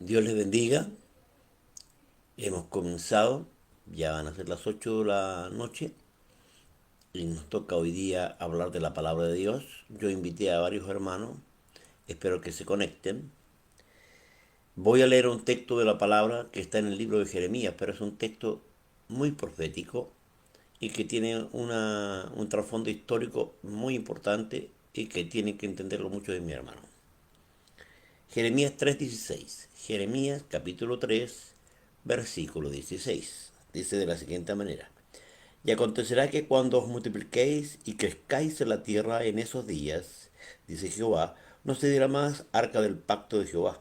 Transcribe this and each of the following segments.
Dios les bendiga. Hemos comenzado, ya van a ser las 8 de la noche y nos toca hoy día hablar de la palabra de Dios. Yo invité a varios hermanos, espero que se conecten. Voy a leer un texto de la palabra que está en el libro de Jeremías, pero es un texto muy profético y que tiene un trasfondo histórico muy importante y que tienen que entenderlo mucho de mi hermano. Jeremías 3:16. Jeremías capítulo 3, versículo 16. Dice de la siguiente manera. Y acontecerá que cuando os multipliquéis y crezcáis en la tierra en esos días, dice Jehová, no se dirá más arca del pacto de Jehová,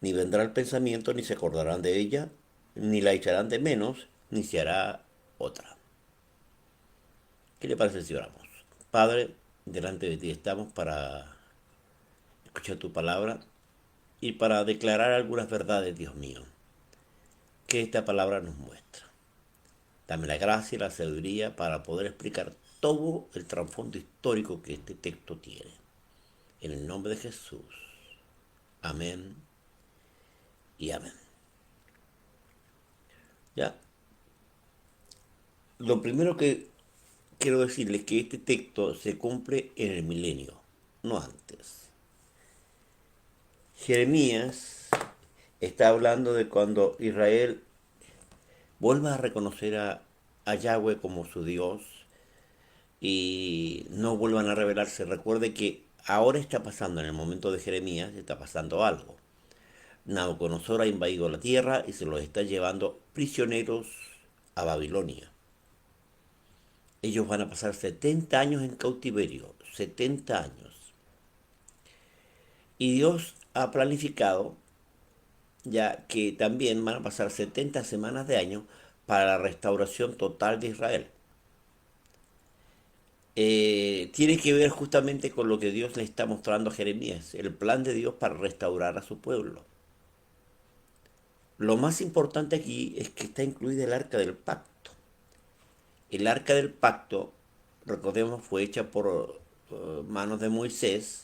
ni vendrá el pensamiento, ni se acordarán de ella, ni la echarán de menos, ni se hará otra. ¿Qué le parece si oramos? Padre, delante de ti estamos para escuchar tu palabra y para declarar algunas verdades, Dios mío, que esta palabra nos muestra. Dame la gracia y la sabiduría para poder explicar todo el trasfondo histórico que este texto tiene. En el nombre de Jesús. Amén y amén. ¿Ya? Lo primero que quiero decirles es que este texto se cumple en el milenio, no antes. Jeremías está hablando de cuando Israel vuelva a reconocer a Yahweh como su Dios y no vuelvan a rebelarse. Recuerde que ahora está pasando, en el momento de Jeremías, está pasando algo. Nabucodonosor ha invadido la tierra y se los está llevando prisioneros a Babilonia. Ellos van a pasar 70 años en cautiverio, 70 años. Y Dios ha planificado ya que también van a pasar 70 semanas de año para la restauración total de Israel. Tiene que ver justamente con lo que Dios le está mostrando a Jeremías, el plan de Dios para restaurar a su pueblo. Lo más importante aquí es que está incluida el arca del pacto. El arca del pacto, recordemos, fue hecha por manos de Moisés,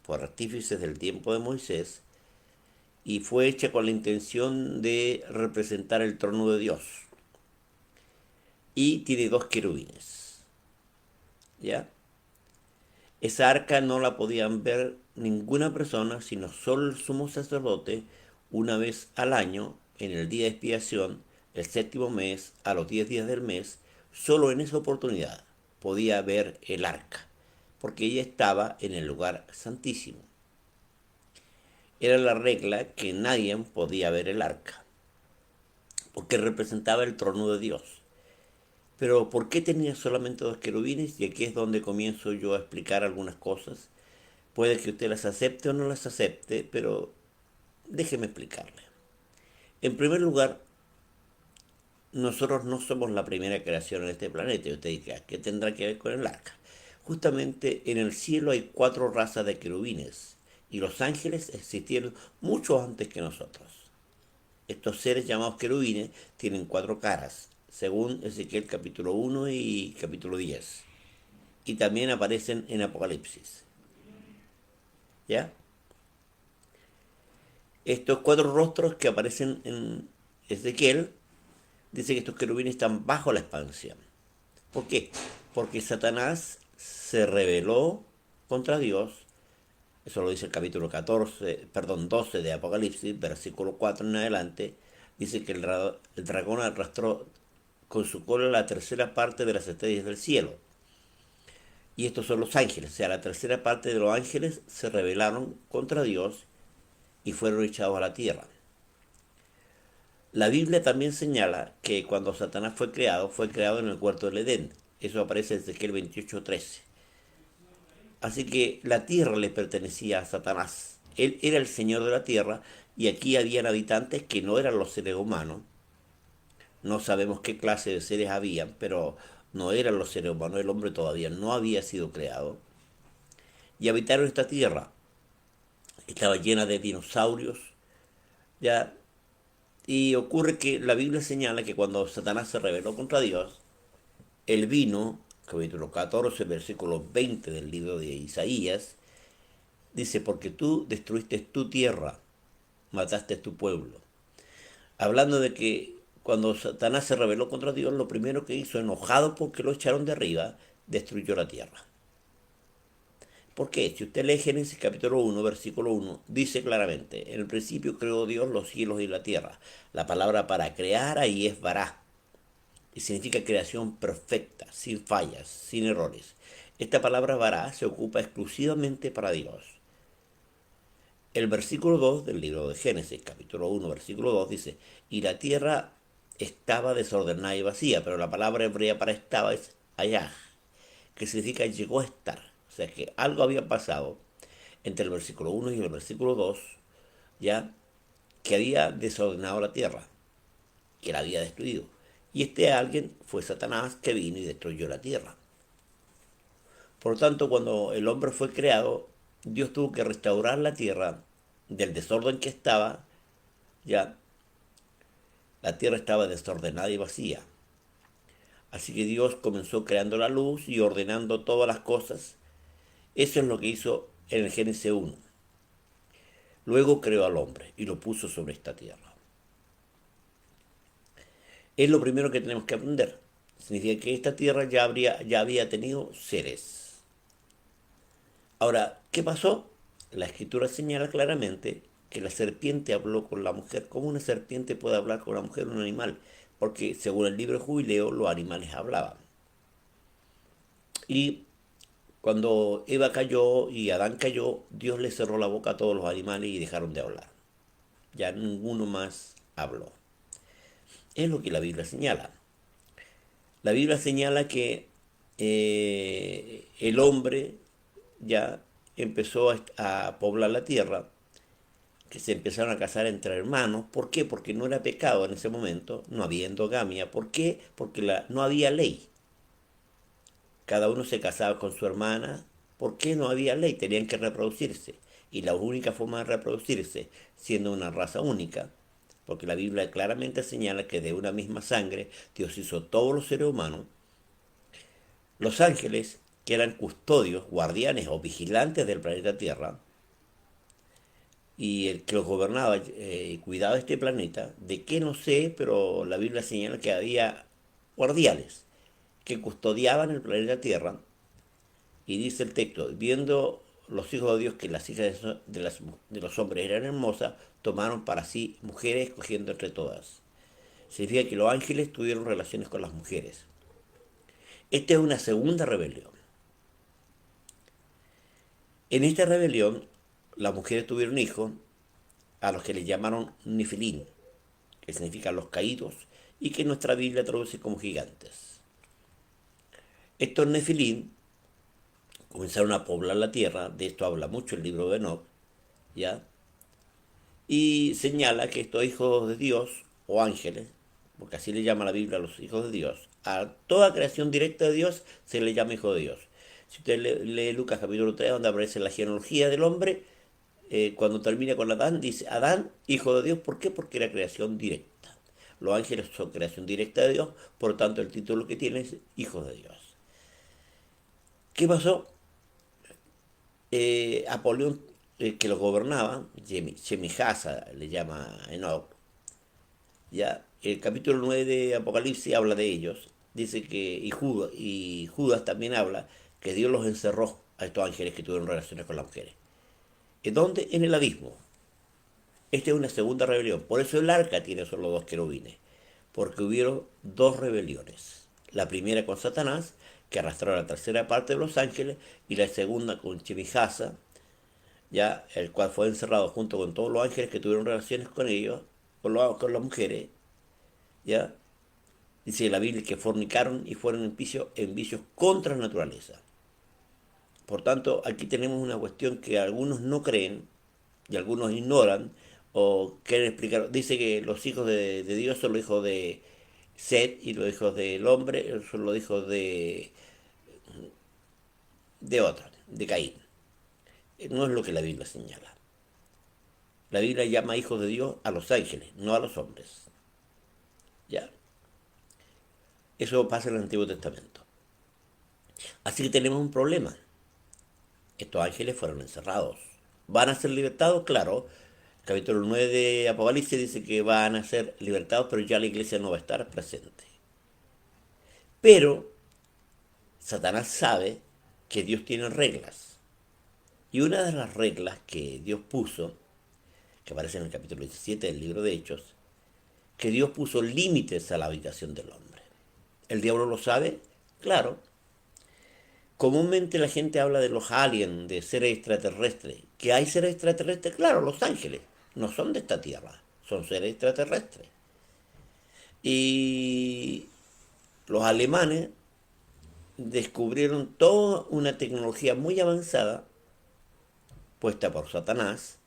por artífices del tiempo de Moisés, y fue hecha con la intención de representar el trono de Dios. Y tiene dos querubines, ¿ya? Esa arca no la podían ver ninguna persona, sino solo el sumo sacerdote, una vez al año, en el día de expiación, el séptimo mes, a los 10 días del mes, solo en esa oportunidad podía ver el arca, porque ella estaba en el lugar santísimo. Era la regla que nadie podía ver el arca, porque representaba el trono de Dios. Pero ¿por qué tenía solamente dos querubines? Y aquí es donde comienzo yo a explicar algunas cosas. Puede que usted las acepte o no las acepte, pero déjeme explicarle. En primer lugar, nosotros no somos la primera creación en este planeta. Y usted dice, ¿qué tendrá que ver con el arca? Justamente en el cielo hay cuatro razas de querubines y los ángeles existieron mucho antes que nosotros. Estos seres llamados querubines tienen cuatro caras, según Ezequiel capítulo 1 y capítulo 10. Y también aparecen en Apocalipsis. ¿Ya? Estos cuatro rostros que aparecen en Ezequiel, dice que estos querubines están bajo la expansión. ¿Por qué? Porque Satanás se rebeló contra Dios. Eso lo dice el capítulo 14, perdón, 12 de Apocalipsis, versículo 4 en adelante. Dice que el dragón arrastró con su cola la tercera parte de las estrellas del cielo. Y estos son los ángeles, o sea, la tercera parte de los ángeles se rebelaron contra Dios y fueron echados a la tierra. La Biblia también señala que cuando Satanás fue creado en el huerto del Edén. Eso aparece en Ezequiel 28:13. Así que la tierra le pertenecía a Satanás. Él era el señor de la tierra y aquí habían habitantes que no eran los seres humanos. No sabemos qué clase de seres habían, pero no eran los seres humanos. El hombre todavía no había sido creado. Y habitaron esta tierra. Estaba llena de dinosaurios, ya. Y ocurre que la Biblia señala que cuando Satanás se rebeló contra Dios, él vino, capítulo 14, versículo 20 del libro de Isaías, dice, porque tú destruiste tu tierra, mataste a tu pueblo. Hablando de que cuando Satanás se rebeló contra Dios, lo primero que hizo, enojado porque lo echaron de arriba, destruyó la tierra. ¿Por qué? Si usted lee Génesis capítulo 1, versículo 1, dice claramente, en el principio creó Dios los cielos y la tierra. La palabra para crear ahí es vará, y significa creación perfecta, sin fallas, sin errores. Esta palabra vará se ocupa exclusivamente para Dios. El versículo 2 del libro de Génesis, capítulo 1, versículo 2, dice, y la tierra estaba desordenada y vacía, pero la palabra hebrea para estaba es ayah, que significa llegó a estar. O sea que algo había pasado entre el versículo 1 y el versículo 2, ya, que había desordenado la tierra, que la había destruido. Y este alguien fue Satanás, que vino y destruyó la tierra. Por lo tanto, cuando el hombre fue creado, Dios tuvo que restaurar la tierra del desorden que estaba, ya la tierra estaba desordenada y vacía. Así que Dios comenzó creando la luz y ordenando todas las cosas. Eso es lo que hizo en el Génesis 1. Luego creó al hombre y lo puso sobre esta tierra. Es lo primero que tenemos que aprender. Significa que esta tierra ya había tenido seres. Ahora, ¿qué pasó? La escritura señala claramente que la serpiente habló con la mujer. ¿Cómo una serpiente puede hablar con la mujer, un animal? Porque según el libro de Jubileo, los animales hablaban. Y cuando Eva cayó y Adán cayó, Dios le cerró la boca a todos los animales y dejaron de hablar. Ya ninguno más habló. Es lo que la Biblia señala. La Biblia señala que el hombre ya empezó a poblar la tierra, que se empezaron a casar entre hermanos. ¿Por qué? Porque no era pecado en ese momento, no había endogamia. ¿Por qué? Porque no había ley. Cada uno se casaba con su hermana. ¿Por qué no había ley? Tenían que reproducirse. Y la única forma de reproducirse, siendo una raza única, porque la Biblia claramente señala que de una misma sangre Dios hizo todos los seres humanos. Los ángeles, que eran custodios, guardianes o vigilantes del planeta Tierra, y el que los gobernaba y cuidaba este planeta, de qué no sé, pero la Biblia señala que había guardianes que custodiaban el planeta Tierra, y dice el texto, viendo los hijos de Dios que las hijas de los hombres eran hermosas, tomaron para sí mujeres, escogiendo entre todas. Significa que los ángeles tuvieron relaciones con las mujeres. Esta es una segunda rebelión. En esta rebelión, las mujeres tuvieron hijos a los que les llamaron Nifilín, que significa los caídos, y que nuestra Biblia traduce como gigantes. Estos Nefilín comenzaron a poblar la tierra, de esto habla mucho el libro de Enoch, ¿ya? Y señala que estos hijos de Dios, o ángeles, porque así le llama la Biblia a los hijos de Dios, a toda creación directa de Dios se le llama hijo de Dios. Si usted lee Lucas capítulo 3, donde aparece la genealogía del hombre, cuando termina con Adán, dice Adán, hijo de Dios. ¿Por qué? Porque era creación directa. Los ángeles son creación directa de Dios, por lo tanto el título que tiene es hijo de Dios. ¿Qué pasó? Apolión, que los gobernaba, Shemijasa le llama Enoch, ya, el capítulo 9 de Apocalipsis habla de ellos, dice que, y Judas también habla, que Dios los encerró a estos ángeles que tuvieron relaciones con las mujeres. ¿En dónde? En el abismo. Esta es una segunda rebelión. Por eso el arca tiene solo dos querubines. Porque hubieron dos rebeliones. La primera con Satanás, que arrastró a la tercera parte de los ángeles, y la segunda con Chemijasa, ya, el cual fue encerrado junto con todos los ángeles que tuvieron relaciones con ellos, con las mujeres, ya. Dice la Biblia que fornicaron y fueron en vicios contra la naturaleza. Por tanto, aquí tenemos una cuestión que algunos no creen y algunos ignoran o quieren explicar. Dice que los hijos de Dios son los hijos de Set y los hijos del hombre son los hijos de otro, de Caín. No es lo que la Biblia señala. La Biblia llama hijos de Dios a los ángeles, no a los hombres. ¿Ya? Eso pasa en el Antiguo Testamento. Así que tenemos un problema. Estos ángeles fueron encerrados. ¿Van a ser libertados? Claro. Capítulo 9 de Apocalipsis dice que van a ser libertados, pero ya la iglesia no va a estar presente. Pero Satanás sabe que Dios tiene reglas. Y una de las reglas que Dios puso, que aparece en el capítulo 17 del libro de Hechos, que Dios puso límites a la habitación del hombre. ¿El diablo lo sabe? Claro. Comúnmente la gente habla de los aliens, de seres extraterrestres. ¿Que hay seres extraterrestres? Claro, los ángeles. No son de esta tierra, son seres extraterrestres. Y los alemanes descubrieron toda una tecnología muy avanzada puesta por Satanás,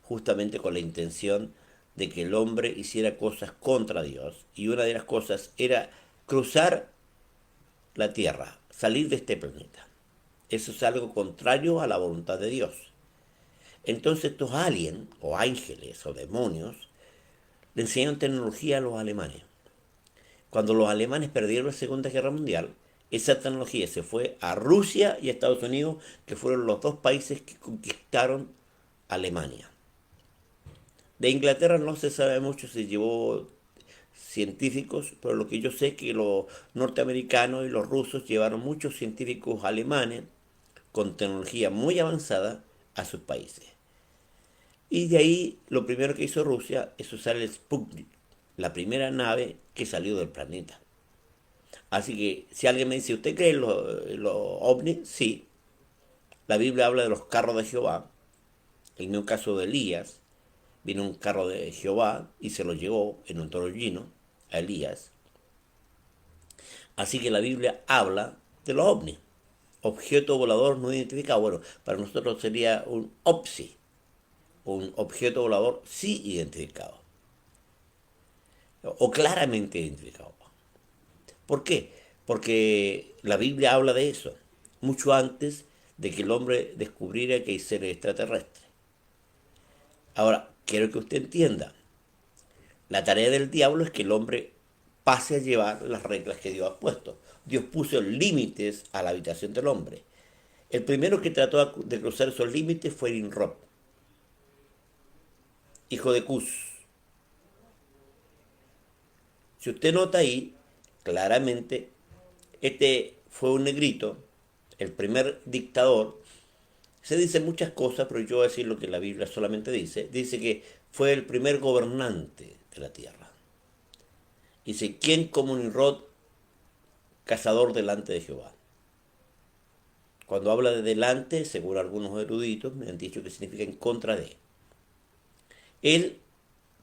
justamente con la intención de que el hombre hiciera cosas contra Dios. Y una de las cosas era cruzar la Tierra, salir de este planeta. Eso es algo contrario a la voluntad de Dios. Entonces estos aliens, o ángeles, o demonios, le enseñaron tecnología a los alemanes. Cuando los alemanes perdieron la Segunda Guerra Mundial, esa tecnología se fue a Rusia y a Estados Unidos, que fueron los dos países que conquistaron Alemania. De Inglaterra no se sabe mucho, se llevó científicos, pero lo que yo sé es que los norteamericanos y los rusos llevaron muchos científicos alemanes con tecnología muy avanzada a sus países. Y de ahí lo primero que hizo Rusia es usar el Sputnik, la primera nave que salió del planeta. Así que si alguien me dice, ¿usted cree en los ovnis? Sí. La Biblia habla de los carros de Jehová. En un caso de Elías, vino un carro de Jehová y se lo llevó en un torbellino a Elías. Así que la Biblia habla de los ovnis. Objeto volador no identificado. Bueno, para nosotros sería un OPSI, un objeto volador sí identificado. O claramente identificado. ¿Por qué? Porque la Biblia habla de eso, mucho antes de que el hombre descubriera que hay seres extraterrestres. Ahora, quiero que usted entienda, la tarea del diablo es que el hombre pase a llevar las reglas que Dios ha puesto. Dios puso límites a la habitación del hombre. El primero que trató de cruzar esos límites fue Nimrod, hijo de Cus. Si usted nota ahí, claramente, este fue un negrito, el primer dictador. Se dicen muchas cosas, pero yo voy a decir lo que la Biblia solamente dice. Dice que fue el primer gobernante de la tierra. Dice, ¿quién como Nimrod, cazador delante de Jehová? Cuando habla de delante, según algunos eruditos, me han dicho que significa en contra de. Él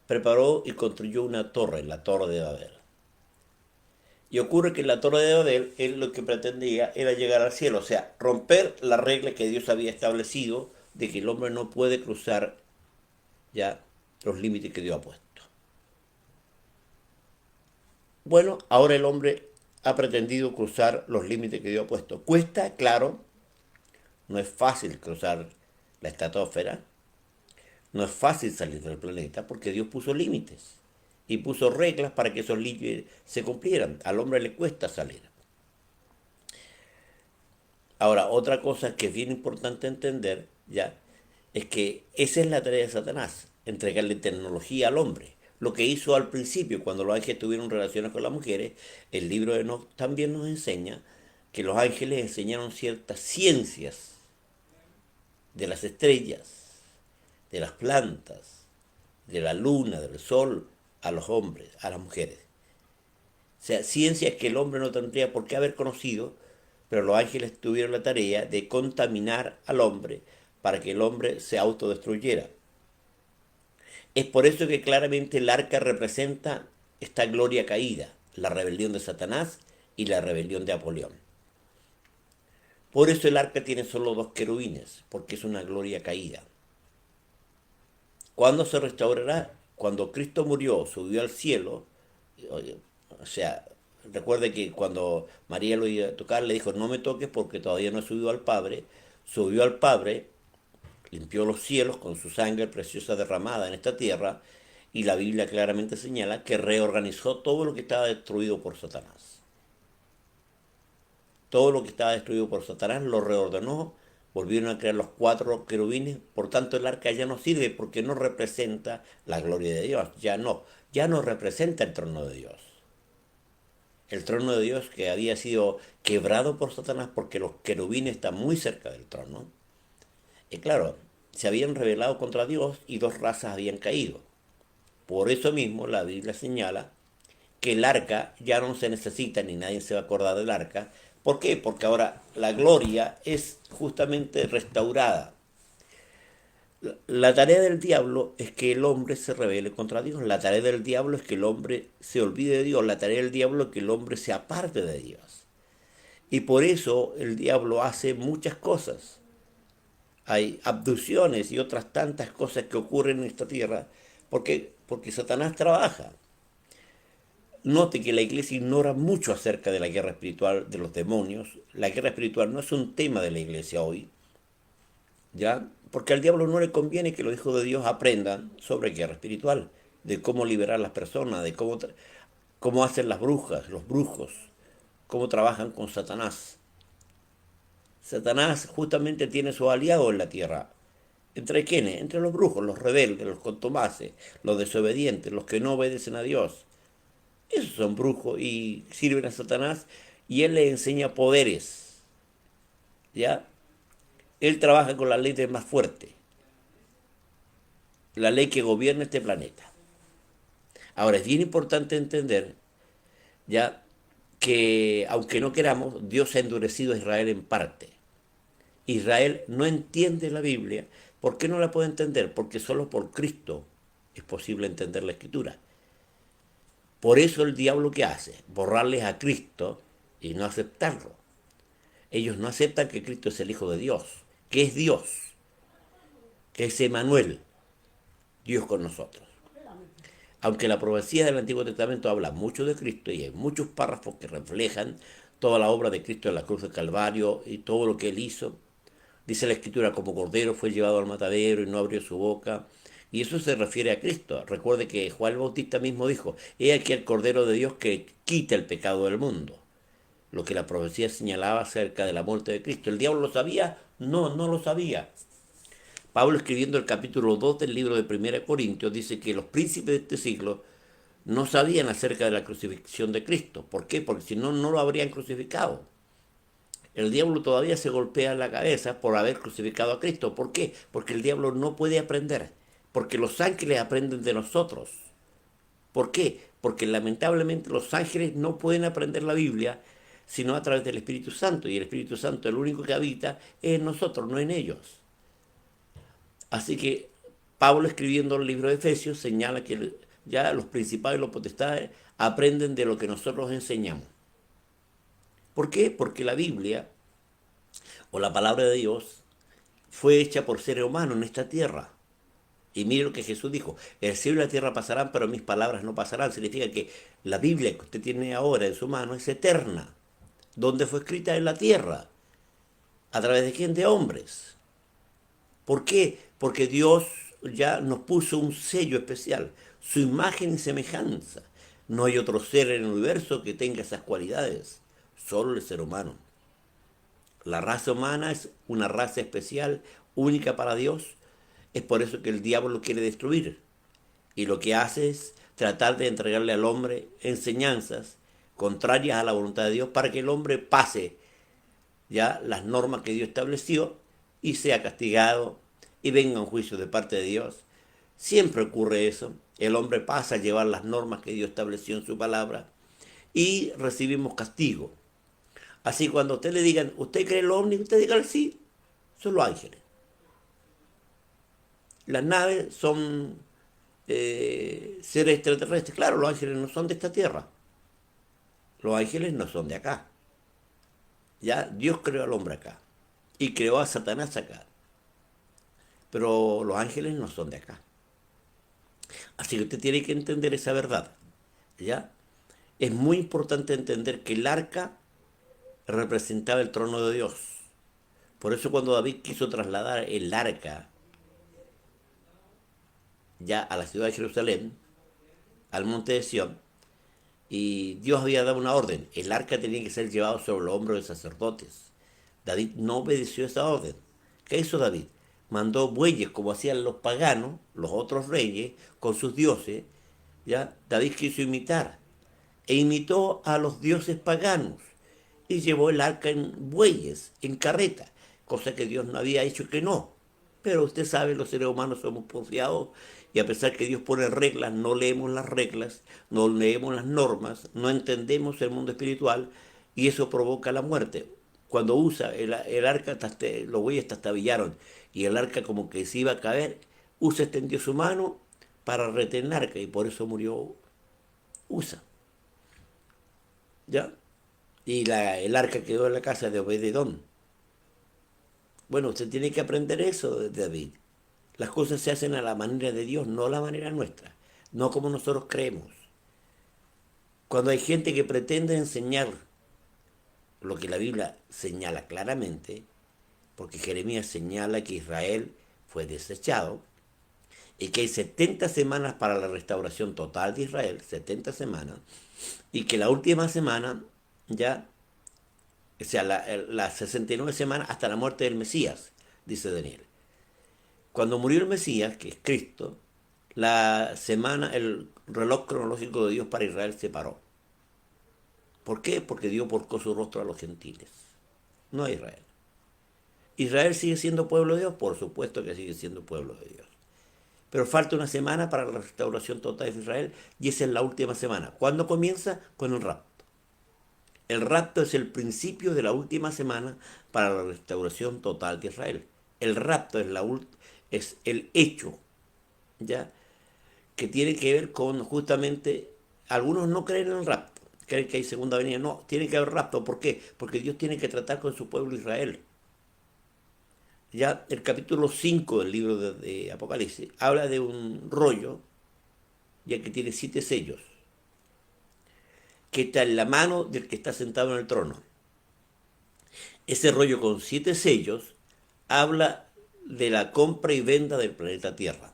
preparó y construyó una torre, la Torre de Babel. Y ocurre que en la Torre de Babel, él lo que pretendía era llegar al cielo, o sea, romper la regla que Dios había establecido de que el hombre no puede cruzar ya los límites que Dios ha puesto. Bueno, ahora el hombre ha pretendido cruzar los límites que Dios ha puesto. Cuesta, claro, no es fácil cruzar la estratosfera, no es fácil salir del planeta porque Dios puso límites y puso reglas para que esos límites se cumplieran. Al hombre le cuesta salir. Ahora, otra cosa que es bien importante entender ya es que esa es la tarea de Satanás, entregarle tecnología al hombre. Lo que hizo al principio, cuando los ángeles tuvieron relaciones con las mujeres, el libro de Enoch también nos enseña que los ángeles enseñaron ciertas ciencias de las estrellas, de las plantas, de la luna, del sol, a los hombres, a las mujeres. O sea, ciencias que el hombre no tendría por qué haber conocido, pero los ángeles tuvieron la tarea de contaminar al hombre para que el hombre se autodestruyera. Es por eso que claramente el arca representa esta gloria caída, la rebelión de Satanás y la rebelión de Apolión. Por eso el arca tiene solo dos querubines, porque es una gloria caída. ¿Cuándo se restaurará? Cuando Cristo murió, subió al cielo, o sea, recuerde que cuando María lo iba a tocar, le dijo, no me toques porque todavía no he subido al Padre. Subió al Padre, limpió los cielos con su sangre preciosa derramada en esta tierra, y la Biblia claramente señala que reorganizó todo lo que estaba destruido por Satanás. Todo lo que estaba destruido por Satanás lo reordenó volvieron a crear los 4 querubines, por tanto el arca ya no sirve porque no representa la gloria de Dios, ya no representa el trono de Dios. El trono de Dios que había sido quebrado por Satanás porque los querubines están muy cerca del trono. Y claro, se habían rebelado contra Dios y 2 razas habían caído. Por eso mismo la Biblia señala que el arca ya no se necesita ni nadie se va a acordar del arca. ¿Por qué? Porque ahora la gloria es justamente restaurada. La tarea del diablo es que el hombre se rebele contra Dios. La tarea del diablo es que el hombre se olvide de Dios. La tarea del diablo es que el hombre se aparte de Dios. Y por eso el diablo hace muchas cosas. Hay abducciones y otras tantas cosas que ocurren en esta tierra porque Satanás trabaja. Note que la iglesia ignora mucho acerca de la guerra espiritual de los demonios. La guerra espiritual no es un tema de la iglesia hoy, ¿ya? Porque al diablo no le conviene que los hijos de Dios aprendan sobre guerra espiritual, de cómo liberar a las personas, de cómo hacen las brujas, los brujos, cómo trabajan con Satanás. Satanás justamente tiene sus aliados en la tierra. ¿Entre quiénes? Entre los brujos, los rebeldes, los contumaces, los desobedientes, los que no obedecen a Dios. Esos son brujos y sirven a Satanás y él les enseña poderes, ¿ya? Él trabaja con la ley del más fuerte, la ley que gobierna este planeta. Ahora, es bien importante entender, ¿ya? Que aunque no queramos, Dios ha endurecido a Israel en parte. Israel no entiende la Biblia. ¿Por qué no la puede entender? Porque solo por Cristo es posible entender la Escritura. Por eso el diablo que hace, borrarles a Cristo y no aceptarlo. Ellos no aceptan que Cristo es el Hijo de Dios, que es Dios, que es Emmanuel, Dios con nosotros. Aunque la profecía del Antiguo Testamento habla mucho de Cristo y hay muchos párrafos que reflejan toda la obra de Cristo en la cruz del Calvario y todo lo que Él hizo, dice la Escritura, como cordero fue llevado al matadero y no abrió su boca. Y eso se refiere a Cristo. Recuerde que Juan el Bautista mismo dijo, he aquí el Cordero de Dios que quita el pecado del mundo. Lo que la profecía señalaba acerca de la muerte de Cristo. ¿El diablo lo sabía? No, no lo sabía. Pablo, escribiendo el capítulo 2 del libro de 1 Corintios, dice que los príncipes de este siglo no sabían acerca de la crucifixión de Cristo. ¿Por qué? Porque si no, no lo habrían crucificado. El diablo todavía se golpea en la cabeza por haber crucificado a Cristo. ¿Por qué? Porque el diablo no puede aprender. Porque los ángeles aprenden de nosotros. ¿Por qué? Porque lamentablemente los ángeles no pueden aprender la Biblia sino a través del Espíritu Santo. Y el Espíritu Santo, el único que habita, es en nosotros, no en ellos. Así que Pablo, escribiendo el libro de Efesios, señala que ya los principados y los potestades aprenden de lo que nosotros enseñamos. ¿Por qué? Porque la Biblia o la palabra de Dios fue hecha por seres humanos en esta tierra. Y mire lo que Jesús dijo, el cielo y la tierra pasarán, pero mis palabras no pasarán. Significa que la Biblia que usted tiene ahora en su mano es eterna. ¿Dónde fue escrita? En la tierra. ¿A través de quién? De hombres. ¿Por qué? Porque Dios ya nos puso un sello especial, su imagen y semejanza. No hay otro ser en el universo que tenga esas cualidades, solo el ser humano. La raza humana es una raza especial, única para Dios. Es por eso que el diablo lo quiere destruir. Y lo que hace es tratar de entregarle al hombre enseñanzas contrarias a la voluntad de Dios para que el hombre pase ya las normas que Dios estableció y sea castigado y venga un juicio de parte de Dios. Siempre ocurre eso. El hombre pasa a llevar las normas que Dios estableció en su palabra y recibimos castigo. Así cuando a usted le digan, ¿usted cree en los ovnis? Usted diga sí, son los ángeles. Las naves son seres extraterrestres. Claro, los ángeles no son de esta tierra. Los ángeles no son de acá. Ya Dios creó al hombre acá y creó a Satanás acá. Pero los ángeles no son de acá. Así que usted tiene que entender esa verdad. ¿Ya? Es muy importante entender que el arca representaba el trono de Dios. Por eso cuando David quiso trasladar el arca ya a la ciudad de Jerusalén, al monte de Sión, y Dios había dado una orden, el arca tenía que ser llevado sobre los hombros de sacerdotes. David no obedeció esa orden. ¿Qué hizo David? Mandó bueyes como hacían los paganos, los otros reyes, con sus dioses. ¿Ya? David quiso imitar e imitó a los dioses paganos y llevó el arca en bueyes, en carreta, cosa que Dios no había hecho que no. Pero usted sabe, los seres humanos somos porfiados y a pesar que Dios pone reglas, no leemos las reglas, no leemos las normas, no entendemos el mundo espiritual y eso provoca la muerte. Cuando usa el arca, los bueyes trastabillaron y el arca como que se iba a caer, Usa extendió su mano para retener el arca y por eso murió Usa. ¿Ya? Y el arca quedó en la casa de Obededón. Bueno, usted tiene que aprender eso de David. Las cosas se hacen a la manera de Dios, no a la manera nuestra, no como nosotros creemos. Cuando hay gente que pretende enseñar lo que la Biblia señala claramente, porque Jeremías señala que Israel fue desechado y que hay 70 semanas para la restauración total de Israel, 70 semanas, y que la última semana ya, o sea, las 69 semanas hasta la muerte del Mesías, dice Daniel. Cuando murió el Mesías, que es Cristo, la semana, el reloj cronológico de Dios para Israel se paró. ¿Por qué? Porque Dios volcó su rostro a los gentiles, no a Israel. ¿Israel sigue siendo pueblo de Dios? Por supuesto que sigue siendo pueblo de Dios. Pero falta una semana para la restauración total de Israel y esa es la última semana. ¿Cuándo comienza? Con el rapto. El rapto es el principio de la última semana para la restauración total de Israel. El rapto es el hecho, ¿ya? Que tiene que ver con justamente, algunos no creen en el rapto, creen que hay segunda venida. No, tiene que haber rapto. ¿Por qué? Porque Dios tiene que tratar con su pueblo Israel. Ya el capítulo 5 del libro de Apocalipsis habla de un rollo, ya que tiene 7 sellos, que está en la mano del que está sentado en el trono. Ese rollo con 7 sellos habla de la compra y venta del planeta Tierra.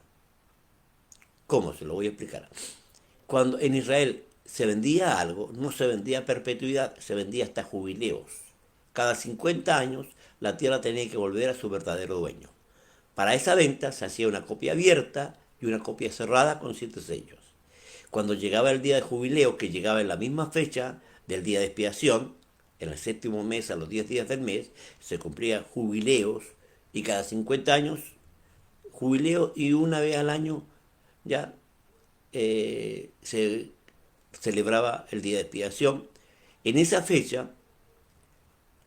¿Cómo? Se lo voy a explicar. Cuando en Israel se vendía algo, no se vendía a perpetuidad, se vendía hasta jubileos. Cada 50 años la tierra tenía que volver a su verdadero dueño. Para esa venta se hacía una copia abierta y una copia cerrada con 7 sellos. Cuando llegaba el día de jubileo, que llegaba en la misma fecha del día de expiación, en el 7º mes, a los 10 días del mes, se cumplían jubileos y cada 50 años jubileo y una vez al año ya se celebraba el día de expiación. En esa fecha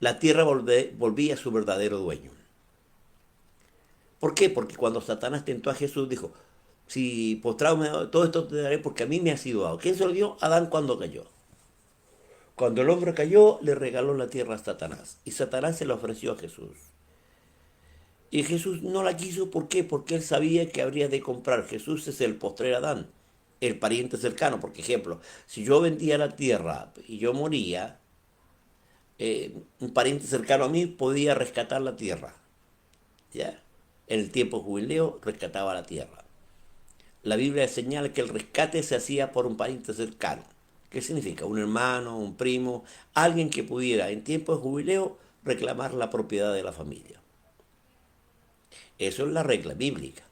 la tierra volvía a su verdadero dueño. ¿Por qué? Porque cuando Satanás tentó a Jesús dijo, si postrado me todo esto te daré porque a mí me ha sido dado. ¿Quién se lo dio? Adán cuando cayó. Cuando el hombre cayó, le regaló la tierra a Satanás. Y Satanás se la ofreció a Jesús. Y Jesús no la quiso, ¿por qué? Porque él sabía que habría de comprar. Jesús es el postrer Adán, el pariente cercano. Por ejemplo, si yo vendía la tierra y yo moría, un pariente cercano a mí podía rescatar la tierra. ¿Ya? En el tiempo jubileo rescataba la tierra. La Biblia señala que el rescate se hacía por un pariente cercano. ¿Qué significa? Un hermano, un primo, alguien que pudiera en tiempo de jubileo reclamar la propiedad de la familia. Eso es la regla bíblica.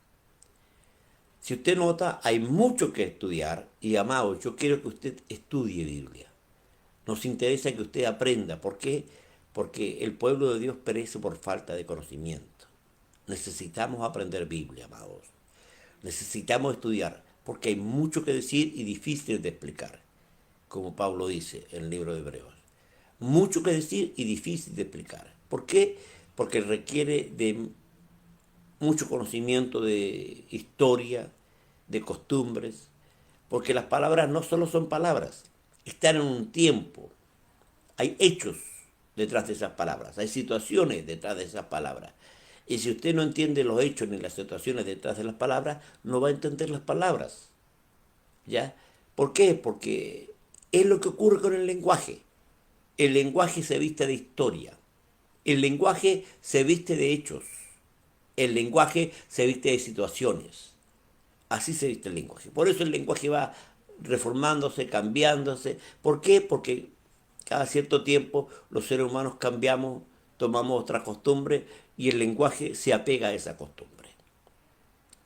Si usted nota, hay mucho que estudiar y, amado, yo quiero que usted estudie Biblia. Nos interesa que usted aprenda. ¿Por qué? Porque el pueblo de Dios perece por falta de conocimiento. Necesitamos aprender Biblia, amados. Necesitamos estudiar, porque hay mucho que decir y difícil de explicar, como Pablo dice en el libro de Hebreos. Mucho que decir y difícil de explicar. ¿Por qué? Porque requiere de mucho conocimiento de historia, de costumbres, porque las palabras no solo son palabras, están en un tiempo, hay hechos detrás de esas palabras, hay situaciones detrás de esas palabras. Y si usted no entiende los hechos ni las situaciones detrás de las palabras, no va a entender las palabras. ¿Ya? ¿Por qué? Porque es lo que ocurre con el lenguaje. El lenguaje se viste de historia. El lenguaje se viste de hechos. El lenguaje se viste de situaciones. Así se viste el lenguaje. Por eso el lenguaje va reformándose, cambiándose. ¿Por qué? Porque cada cierto tiempo los seres humanos cambiamos tomamos otra costumbre y el lenguaje se apega a esa costumbre.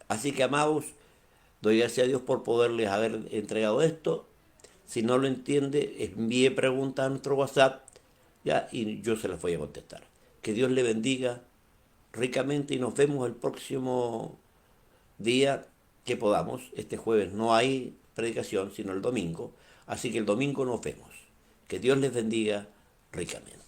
Así que, amados, doy gracias a Dios por poderles haber entregado esto. Si no lo entiende, envíe preguntas a nuestro WhatsApp, ya, y yo se las voy a contestar. Que Dios le bendiga ricamente y nos vemos el próximo día que podamos. Este jueves no hay predicación, sino el domingo. Así que el domingo nos vemos. Que Dios les bendiga ricamente.